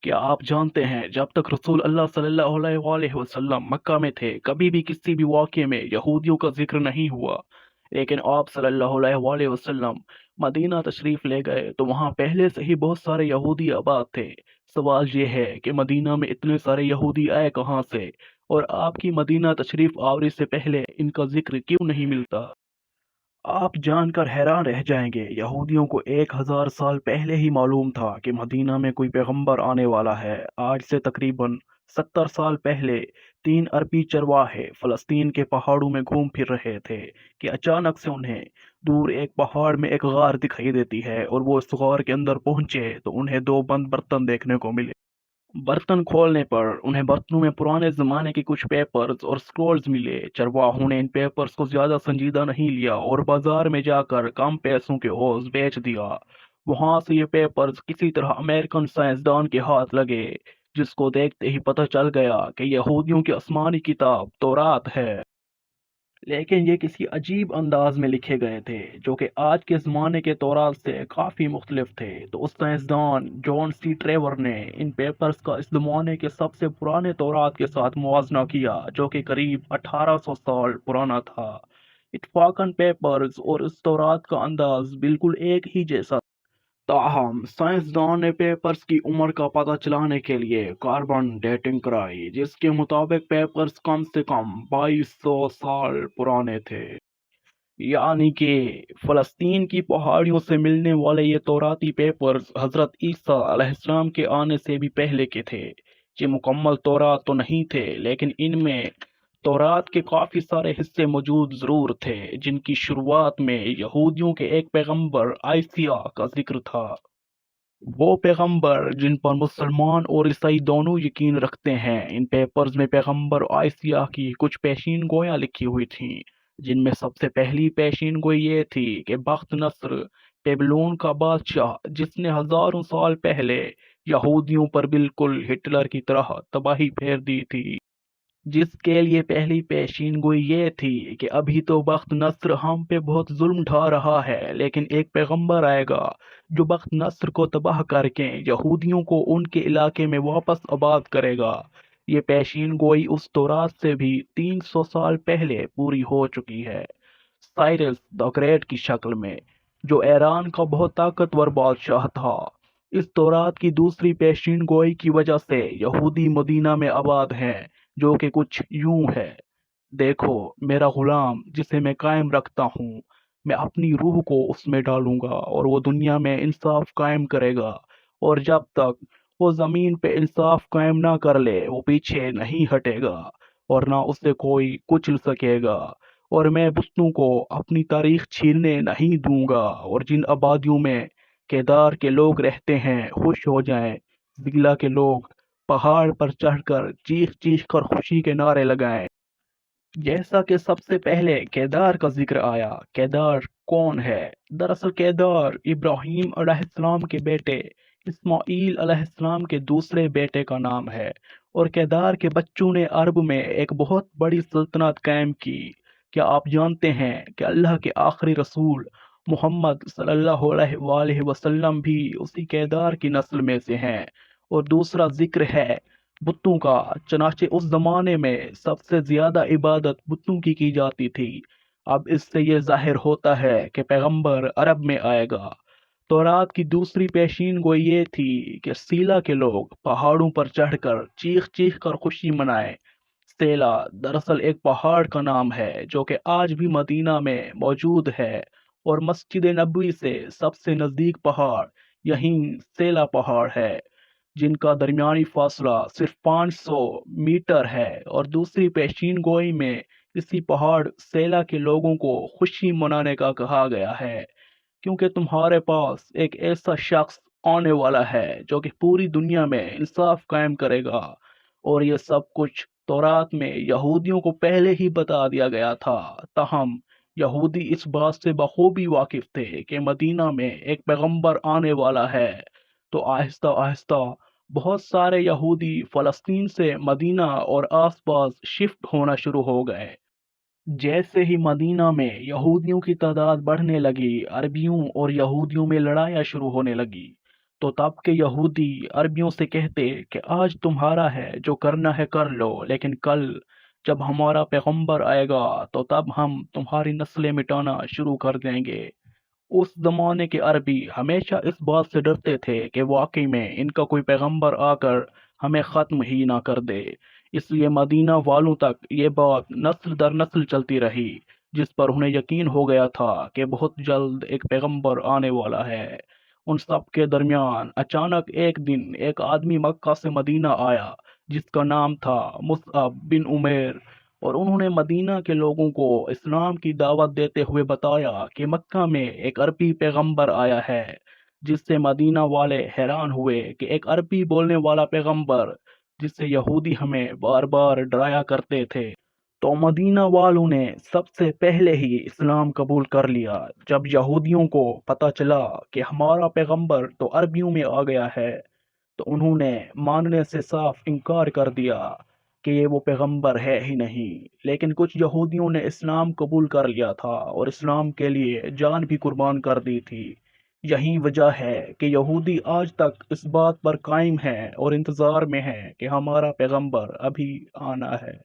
क्या आप जानते हैं जब तक रसूल अल्लाह सल्लल्लाहु अलैहि वसल्लम मक्का में थे कभी भी किसी भी वाक़ये में यहूदियों का जिक्र नहीं हुआ। लेकिन आप सल्लल्लाहु अलैहि वसल्लम मदीना तशरीफ ले गए तो वहाँ पहले से ही बहुत सारे यहूदी आबाद थे। सवाल ये है कि मदीना में इतने सारे यहूदी आए कहाँ से, और आपकी मदीना तशरीफ आवरी से पहले इनका जिक्र क्यों नहीं मिलता। आप जानकर हैरान रह जाएंगे, यहूदियों को 1000 साल पहले ही मालूम था कि मदीना में कोई पैगंबर आने वाला है। आज से तकरीबन 70 साल पहले 3 अरबी चरवाहे फलस्तीन के पहाड़ों में घूम फिर रहे थे कि अचानक से उन्हें दूर एक पहाड़ में एक गार दिखाई देती है, और वो उस गार के अंदर पहुंचे तो उन्हें दो बंद बर्तन देखने को मिले। बर्तन खोलने पर उन्हें बर्तनों में पुराने जमाने के कुछ पेपर्स और स्क्रॉल्स मिले। चरवाहों ने इन पेपर्स को ज्यादा संजीदा नहीं लिया और बाजार में जाकर कम पैसों के ओझ बेच दिया। वहां से ये पेपर्स किसी तरह अमेरिकन साइंसदान के हाथ लगे, जिसको देखते ही पता चल गया कि यहूदियों की आसमानी किताब तौरात है। लेकिन ये किसी अजीब अंदाज में लिखे गए थे जो कि आज के ज़माने के तौरात से काफ़ी मुख्तलिफ थे। तो उस साइंसदान जॉन सी ट्रेवर ने इन पेपर्स का इस ज़माने के सबसे पुराने तौरात के साथ मुआजना किया, जो कि करीब 1800 साल पुराना था। इत्फाकन पेपर्स और इस तौरात का अंदाज बिल्कुल एक ही जैसा। ताहम साइंसदान ने पेपर्स की उम्र का पता चलाने के लिए कार्बन डेटिंग कराई, जिसके मुताबिक पेपर्स कम से कम 2200 साल पुराने थे। यानी कि फलस्तीन की पहाड़ियों से मिलने वाले ये तौराती पेपर्स हजरत ईसा अलैहिस्सलाम के आने से भी पहले के थे। ये मुकम्मल तौरात तो नहीं थे, लेकिन इनमें तौरात के काफी सारे हिस्से मौजूद जरूर थे, जिनकी शुरुआत में यहूदियों के एक पैगंबर आइसिया का जिक्र था। वो पैगंबर जिन पर मुसलमान और ईसाई दोनों यकीन रखते हैं। इन पेपर्स में पैगंबर आइसिया की कुछ पेशीन गोयां लिखी हुई थीं, जिनमें सबसे पहली पेशीन गोई ये थी कि बख्त नस्र बेबीलोन का बादशाह, जिसने हजारों साल पहले यहूदियों पर बिल्कुल हिटलर की तरह तबाही फेर दी थी। जिसके लिए पहली पेशीन गोई ये थी कि अभी तो बख्त नस्र हम पे बहुत जुल्म ढा रहा है, लेकिन एक पैगंबर आएगा जो बख्त नस्र को तबाह करके यहूदियों को उनके इलाके में वापस आबाद करेगा। ये पेशीन गोई उस तौरात से भी 300 साल पहले पूरी हो चुकी है, साइरस द ग्रेट की शक्ल में, जो ईरान का बहुत ताकतवर बादशाह था। इस तौरात की दूसरी पेशीन गोई की वजह से यहूदी मदीना में आबाद हैं, जो कि कुछ यूं है। देखो, मेरा गुलाम जिसे मैं कायम रखता हूँ, मैं अपनी रूह को उसमें डालूंगा और वो दुनिया में इंसाफ कायम करेगा। और जब तक वो जमीन पे इंसाफ कायम ना कर ले, वो पीछे नहीं हटेगा और ना उसे कोई कुचल सकेगा। और मैं बुतों को अपनी तारीख छीनने नहीं दूंगा। और जिन आबादियों में केदार के लोग रहते हैं खुश हो जाएं, जिला के लोग पहाड़ पर चढ़कर चीख चीख कर खुशी के नारे लगाएं। जैसा कि सबसे पहले केदार का जिक्र आया, केदार कौन है? दरअसल केदार इब्राहिम अलैहिस्सलाम के बेटे इस्माईल अलैहिस्सलाम के दूसरे बेटे का नाम है। और केदार के बच्चों ने अरब में एक बहुत बड़ी सल्तनत कायम की। क्या आप जानते हैं कि अल्लाह के आखिरी रसूल मोहम्मद सल्लल्लाहु अलैहि वसल्लम भी उसी केदार की नस्ल में से हैं? और दूसरा जिक्र है बुतों का, चनाचे उस जमाने में सबसे ज्यादा इबादत बुतों की जाती थी। अब इससे ये जाहिर होता है कि पैगंबर अरब में आएगा। तौरात की दूसरी पेशीन गोई ये थी कि सीला के लोग पहाड़ों पर चढ़कर चीख चीख कर खुशी मनाएं। सेला दरअसल एक पहाड़ का नाम है जो कि आज भी मदीना में मौजूद है, और मस्जिद नबवी से सबसे नजदीक पहाड़ यहीं सेला पहाड़ है, जिनका दरमियानी फासला सिर्फ 500 मीटर है। और दूसरी पेशीन गोई में इसी पहाड़ सेला के लोगों को खुशी मनाने का कहा गया है, क्योंकि तुम्हारे पास एक ऐसा शख्स आने वाला है जो कि पूरी दुनिया में इंसाफ कायम करेगा। और ये सब कुछ तौरात में यहूदियों को पहले ही बता दिया गया था। ताहम यहूदी इस बात से बखूबी वाकिफ थे कि मदीना में एक पैगंबर आने वाला है। तो आहिस्ता आहिस्ता बहुत सारे यहूदी फलस्तीन से मदीना और आसपास शिफ्ट होना शुरू हो गए। जैसे ही मदीना में यहूदियों की तादाद बढ़ने लगी, अरबियों और यहूदियों में लड़ाइयाँ शुरू होने लगी। تو تب کے یہودی عربیوں سے کہتے کہ آج تمہارا ہے، جو کرنا ہے کر لو، لیکن کل جب ہمارا پیغمبر آئے گا تو تب ہم تمہاری نسلیں مٹانا شروع کر دیں گے۔ اس زمانے کے عربی ہمیشہ اس بات سے ڈرتے تھے کہ واقعی میں ان کا کوئی پیغمبر آ کر ہمیں ختم ہی نہ کر دے، اس لیے مدینہ والوں تک یہ بات نسل در نسل چلتی رہی، جس پر انہیں یقین ہو گیا تھا کہ بہت جلد ایک پیغمبر آنے والا ہے۔ ان سب کے درمیان اچانک ایک دن ایک آدمی مکہ سے مدینہ آیا جس کا نام تھا مصعب بن عمیر، اور انہوں نے مدینہ کے لوگوں کو اسلام کی دعوت دیتے ہوئے بتایا کہ مکہ میں ایک عربی پیغمبر آیا ہے، جس سے مدینہ والے حیران ہوئے کہ ایک عربی بولنے والا پیغمبر، جس سے یہودی ہمیں بار بار ڈرایا کرتے تھے۔ تو مدینہ والوں نے سب سے پہلے ہی اسلام قبول کر لیا۔ جب یہودیوں کو پتہ چلا کہ ہمارا پیغمبر تو عربیوں میں آ گیا ہے، تو انہوں نے ماننے سے صاف انکار کر دیا کہ یہ وہ پیغمبر ہے ہی نہیں۔ لیکن کچھ یہودیوں نے اسلام قبول کر لیا تھا اور اسلام کے لیے جان بھی قربان کر دی تھی۔ یہی وجہ ہے کہ یہودی آج تک اس بات پر قائم ہیں اور انتظار میں ہیں کہ ہمارا پیغمبر ابھی آنا ہے۔